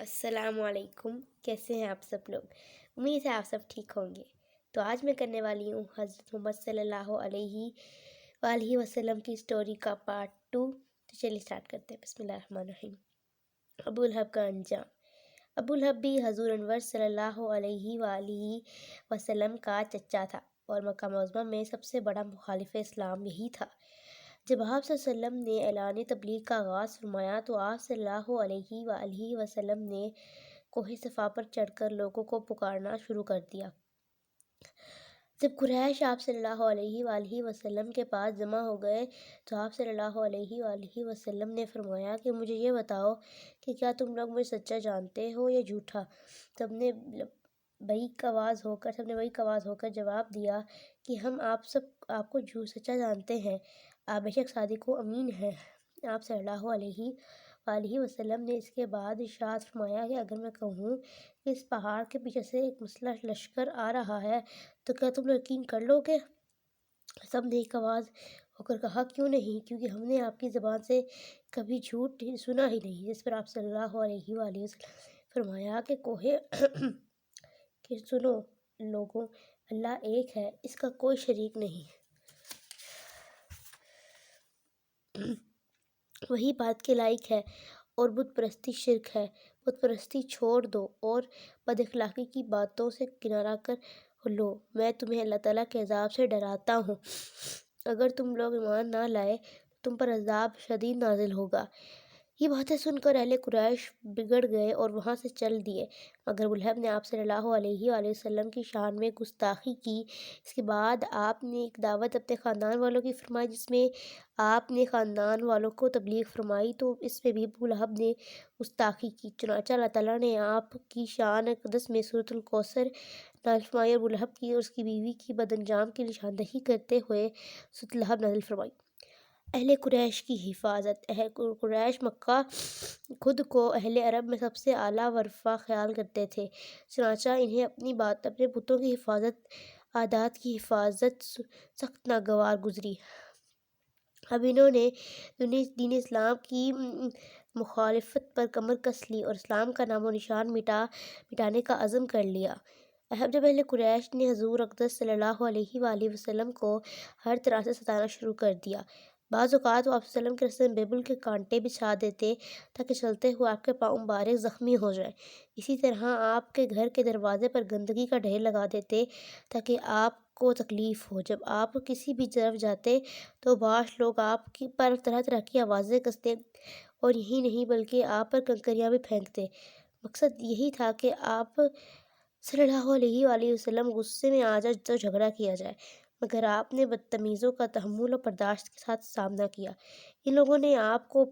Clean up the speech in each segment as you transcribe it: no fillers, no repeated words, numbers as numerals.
السلام علیکم، کیسے ہیں آپ سب لوگ؟ امید ہے آپ سب ٹھیک ہوں گے۔ تو آج میں کرنے والی ہوں حضرت محمد صلی اللہ علیہ وآلہ وسلم کی سٹوری کا پارٹ 2۔ تو چلیے سٹارٹ کرتے ہیں۔ بسم اللہ الرحمن الرحیم۔ ابو لہب کا انجام۔ ابو لہب بھی حضور انور صلی اللہ علیہ وآلہ وسلم کا چچا تھا، اور مکہ معظمہ میں سب سے بڑا مخالف اسلام یہی تھا۔ جب آپ صلی اللہ علیہ وسلم نے اعلان تبلیغ کا آغاز فرمایا تو آپ صلی اللہ علیہ وآلہ وسلم نے کوہ صفا پر چڑھ کر لوگوں کو پکارنا شروع کر دیا۔ جب قریش آپ صلی اللہ علیہ وآلہ وسلم کے پاس جمع ہو گئے تو آپ صلی اللہ علیہ وآلہ وسلم نے فرمایا کہ مجھے یہ بتاؤ کہ کیا تم لوگ مجھے سچا جانتے ہو یا جھوٹا؟ سب نے بیک آواز ہو کر جواب دیا کہ ہم آپ کو سچا جانتے ہیں، آپ بے شک صادق و امین ہیں۔ آپ صلی اللہ علیہ وآلہ وسلم نے اس کے بعد ارشاد فرمایا کہ اگر میں کہوں کہ اس پہاڑ کے پیچھے سے ایک مسلح لشکر آ رہا ہے تو کیا تم یقین کر لو گے؟ سب نے ایک آواز ہو کر کہا کیوں نہیں، کیونکہ ہم نے آپ کی زبان سے کبھی جھوٹ سنا ہی نہیں۔ جس پر آپ صلی اللہ علیہ وآلہ وسلم نے فرمایا کہ سنو لوگوں، اللہ ایک ہے، اس کا کوئی شریک نہیں، وہی بات کے لائق ہے، اور بت پرستی شرک ہے۔ بت پرستی چھوڑ دو اور بد اخلاقی کی باتوں سے کنارہ کر لو۔ میں تمہیں اللہ تعالیٰ کے عذاب سے ڈراتا ہوں۔ اگر تم لوگ ایمان نہ لائے تو تم پر عذاب شدید نازل ہوگا۔ یہ باتیں سن کر اہل قریش بگڑ گئے اور وہاں سے چل دیے، مگر ابو لہب نے آپ صلی اللہ علیہ وآلہ وسلم کی شان میں گستاخی کی۔ اس کے بعد آپ نے ایک دعوت اپنے خاندان والوں کی فرمائی، جس میں آپ نے خاندان والوں کو تبلیغ فرمائی، تو اس میں بھی ابو لہب نے گستاخی کی۔ چنانچہ اللہ تعالیٰ نے آپ کی شان اقدس میں سورۃ الکوثر نازل فرمائی اور ابو لہب کی اور اس کی بیوی کی بد انجام کی نشاندہی کرتے ہوئے سورۃ لہب نازل فرمائی۔ اہل قریش کی حفاظت۔ اہل قریش مکہ خود کو اہل عرب میں سب سے اعلیٰ و رفیع خیال کرتے تھے، چنانچہ انہیں اپنے بتوں کی حفاظت، عادات کی حفاظت سخت ناگوار گزری۔ اب انہوں نے دین اسلام کی مخالفت پر کمر کس لی اور اسلام کا نام و نشان مٹانے کا عزم کر لیا۔ جب اہل قریش نے حضور اقدس صلی اللہ علیہ وآلہ وسلم کو ہر طرح سے ستانا شروع کر دیا، بعض اوقات وہ آپ صلی اللہ علیہ وسلم کے راستے میں بیبل کے کانٹے بچھا دیتے تاکہ چلتے ہوئے آپ کے پاؤں مبارک زخمی ہو جائیں۔ اسی طرح آپ کے گھر کے دروازے پر گندگی کا ڈھیر لگا دیتے تاکہ آپ کو تکلیف ہو۔ جب آپ کسی بھی طرف جاتے تو بعض لوگ آپ پر طرح طرح کی آوازیں کستے اور یہی نہیں بلکہ آپ پر کنکریاں بھی پھینکتے۔ مقصد یہی تھا کہ آپ صلی اللہ علیہ وآلہ وسلم غصے میں آ جائیں تو جھگڑا کیا جائے، مگر آپ نے بدتمیزوں کا تحمل و برداشت کے ساتھ سامنا کیا۔ ان لوگوں نے آپ کو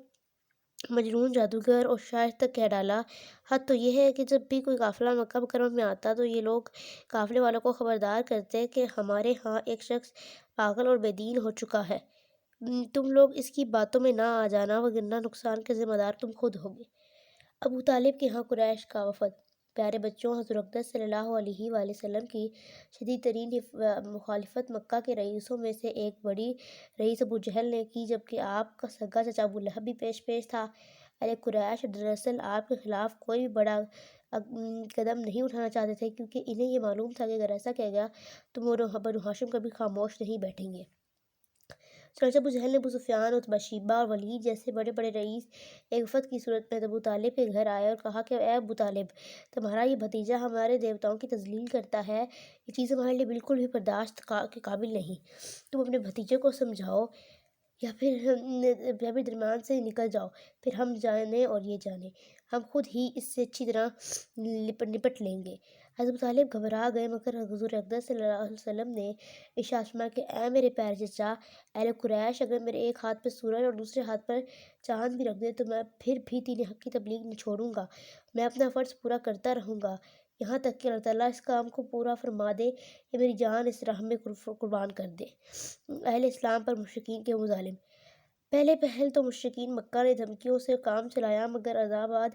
مجنون، جادوگر اور شاعر تک کہہ ڈالا۔ حد تو یہ ہے کہ جب بھی کوئی قافلہ مکہ مکرمہ میں آتا تو یہ لوگ قافلے والوں کو خبردار کرتے کہ ہمارے ہاں ایک شخص پاگل اور بے دین ہو چکا ہے، تم لوگ اس کی باتوں میں نہ آ جانا، وگرنہ نقصان کے ذمہ دار تم خود ہوگے۔ ابو طالب کے ہاں قریش کا وفد۔ پیارے بچوں، حضور اقدس صلی اللہ علیہ وآلہ وسلم کی شدید ترین مخالفت مکہ کے رئیسوں میں سے ایک بڑی رئیس ابو جہل نے کی، جبکہ آپ کا سگا چچا ابو لہب بھی پیش تھا۔ اہل قریش دراصل آپ کے خلاف کوئی بھی بڑا قدم نہیں اٹھانا چاہتے تھے، کیونکہ انہیں یہ معلوم تھا کہ اگر ایسا کیا گیا تو بنو ہاشم کبھی خاموش نہیں بیٹھیں گے۔ چنانچہ ابو جہل نے ابو سفیان، عتبہ، شیبہ اور ولید جیسے بڑے بڑے رئیس ایک وفد کی صورت میں ابو طالب کے گھر آئے اور کہا کہ اے ابو طالب، تمہارا یہ بھتیجا ہمارے دیوتاؤں کی تذلیل کرتا ہے، یہ چیز ہمارے لیے بالکل بھی برداشت کے قابل نہیں۔ تم اپنے بھتیجے کو سمجھاؤ یا پھر درمیان سے نکل جاؤ، پھر ہم جانیں اور یہ جانیں، ہم خود ہی اس سے اچھی طرح نپٹ لیں گے۔ حضرت ابو طالب گھبرا گئے، مگر حضور اقدس صلی اللہ علیہ وسلم نے ارشاد فرمایا کہ اے میرے پیارے چچا، اہل قریش اگر میرے ایک ہاتھ پر سورج اور دوسرے ہاتھ پر چاند بھی رکھ دے تو میں پھر بھی دین حق کی تبلیغ نہ چھوڑوں گا، میں اپنا فرض پورا کرتا رہوں گا، یہاں تک کہ اللہ تعالیٰ اس کام کو پورا فرما دے یا میری جان اس راہ میں قربان کر دے۔ اہل اسلام پر مشرکین کے مظالم۔ پہل تو مشرکین مکہ نے دھمکیوں سے کام چلایا، مگر ازاں بعد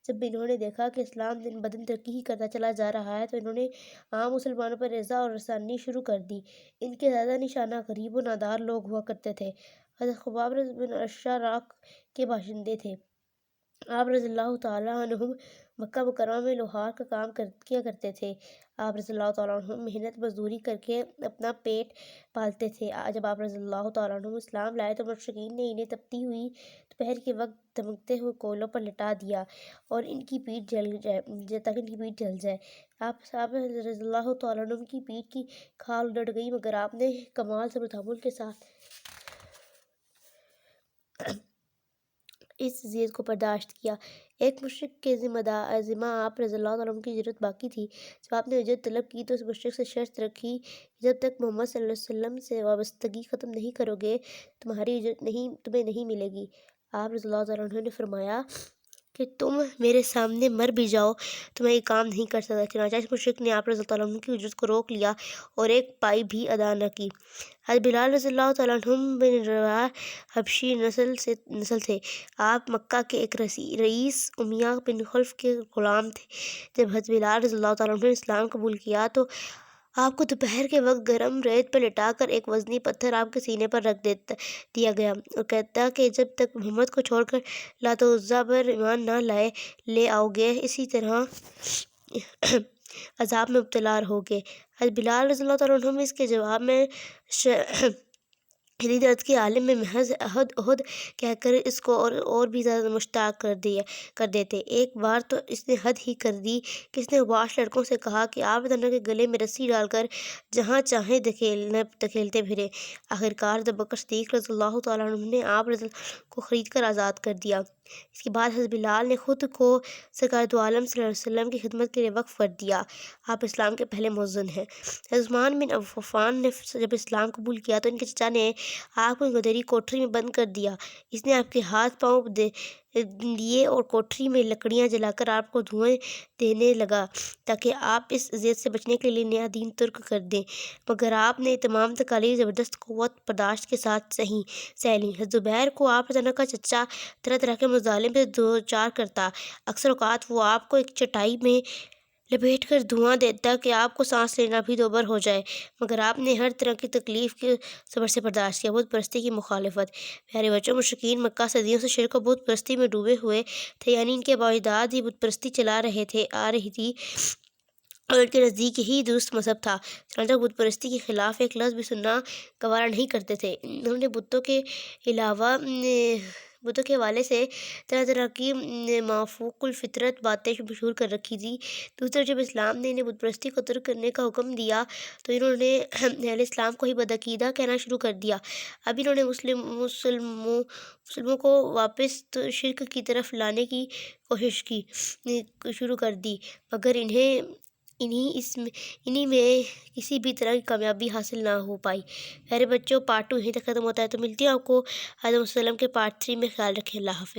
جب انہوں نے دیکھا کہ اسلام دن بدن ترقی ہی کرتا چلا جا رہا ہے تو انہوں نے عام مسلمانوں پر ایذا اور رسانی شروع کر دی۔ ان کے زیادہ نشانہ غریب و نادار لوگ ہوا کرتے تھے۔ حضرت خباب بن اشرح عراق کے باشندے تھے۔ آپ رضی اللہ تعالیٰ عنہم مکہ مکرمہ میں لوہار کا کام کیا کرتے تھے۔ آپ رضی اللہ تعالیٰ عنہم محنت مزدوری کر کے اپنا پیٹ پالتے تھے۔ جب آپ رضی اللہ تعالیٰ عنہم اسلام لائے تو مشرکین نے انہیں تپتی ہوئی دوپہر کے وقت دمکتے ہوئے کوئلوں پر لٹا دیا اور ان کی پیٹھ جل جائے تاکہ ان کی پیٹھ جل جائے۔ آپ رضی اللہ تعالیٰ عنہم کی پیٹھ کی کھال ڈٹ گئی، مگر آپ نے کمال صبر و تحمل کے ساتھ اس اذیت کو برداشت کیا۔ ایک مشرک کے ذمہ آپ رضی اللہ عنہ کی اجرت باقی تھی۔ جب آپ نے اجرت طلب کی تو اس مشرک سے شرط رکھی کہ جب تک محمد صلی اللہ علیہ وسلم سے وابستگی ختم نہیں کرو گے تمہاری اجرت تمہیں نہیں ملے گی۔ آپ رضی اللہ عنہ نے فرمایا کہ تم میرے سامنے مر بھی جاؤ تو میں یہ کام نہیں کر سکتا۔ چنانچہ اس مشرک نے آپ رضی اللہ عنہ کی اجرت کو روک لیا اور ایک پائی بھی ادا نہ کی۔ حضرت بلال رضی اللہ تعالیٰ عنہ بن رباح حبشی نسل تھے۔ آپ مکہ کے ایک رئیس امیہ بن خلف کے غلام تھے۔ جب حضرت بلال رضی اللہ تعالیٰ عنہ نے اسلام قبول کیا تو آپ کو دوپہر کے وقت گرم ریت پر لٹا کر ایک وزنی پتھر آپ کے سینے پر رکھ دیا گیا اور کہتا کہ جب تک محمد کو چھوڑ کر لات و عزیٰ پر ایمان نہ لے آؤ گے اسی طرح عذاب میں مبتلا رہوگے۔ حضرت بلال رضی اللہ تعالیٰ عنہ اس کے جواب میں شدید درد کے عالم میں محض احد احد کہہ کر اس کو اور بھی زیادہ مشتاق کر دیتے۔ ایک بار تو اس نے حد ہی کر دی کہ اس نے اوباش لڑکوں سے کہا کہ آپ دونوں کے گلے میں رسی ڈال کر جہاں چاہیں دھکیلتے پھریں۔ آخرکار ابوبکر صدیق رضی اللہ تعالیٰ عنہ نے آپ رضی اللہ کو خرید کر آزاد کر دیا۔ اس کے بعد حضرت بلال نے خود کو سرکار دو عالم صلی اللہ علیہ وسلم کی خدمت کے لیے وقف کر دیا۔ آپ اسلام کے پہلے مؤذن ہیں۔ حضرت عثمان بن عفان نے جب اسلام قبول کیا تو ان کے چچا نے آپ کو ایک اندھیری کوٹری میں بند کر دیا۔ اس نے آپ کے ہاتھ پاؤں دیے اور کوٹری میں لکڑیاں جلا کر آپ کو دھوئیں دینے لگا تاکہ آپ اس اذیت سے بچنے کے لیے نیا دین ترک کر دیں، مگر آپ نے تمام تکالیف زبردست قوت برداشت کے ساتھ سہ لیں۔ حضرت زبیر کو آپ کا چچا طرح طرح کے مظالم سے دوچار کرتا۔ اکثر اوقات وہ آپ کو ایک چٹائی میں لپیٹ کر دھواں دیتا کہ آپ کو سانس لینا بھی دوبر ہو جائے، مگر آپ نے ہر طرح کی تکلیف کے صبر سے برداشت کیا۔ بت پرستی کی مخالفت۔ پیارے بچوں، مشرکین مکہ صدیوں سے شرک و بت پرستی میں ڈوبے ہوئے تھے، یعنی ان کے آباء و اجداد ہی بت پرستی چلا رہی تھی اور ان کے نزدیک یہی درست مذہب تھا۔ چنانچہ بت پرستی کے خلاف ایک لفظ بھی سننا گوارا نہیں کرتے تھے۔ انہوں نے بتوں کے حوالے سے طرح طرح کی مافوق الفطرت باتیں مشہور کر رکھی تھی۔ دوسری جب اسلام نے انہیں بت پرستی کو ترک کرنے کا حکم دیا تو انہوں نے اہل اسلام کو ہی بدعقیدہ کہنا شروع کر دیا۔ اب انہوں نے مسلموں کو واپس شرک کی طرف لانے کی کوشش شروع کر دی، مگر انہی میں کسی بھی طرح کی کامیابی حاصل نہ ہو پائی۔ پیارے بچوں، پارٹ 2 یہیں تک ختم ہوتا ہے، تو ملتی ہوں آپ کو آدم علیہ السلام کے پارٹ 3 میں۔ خیال رکھیں۔ اللہ حافظ۔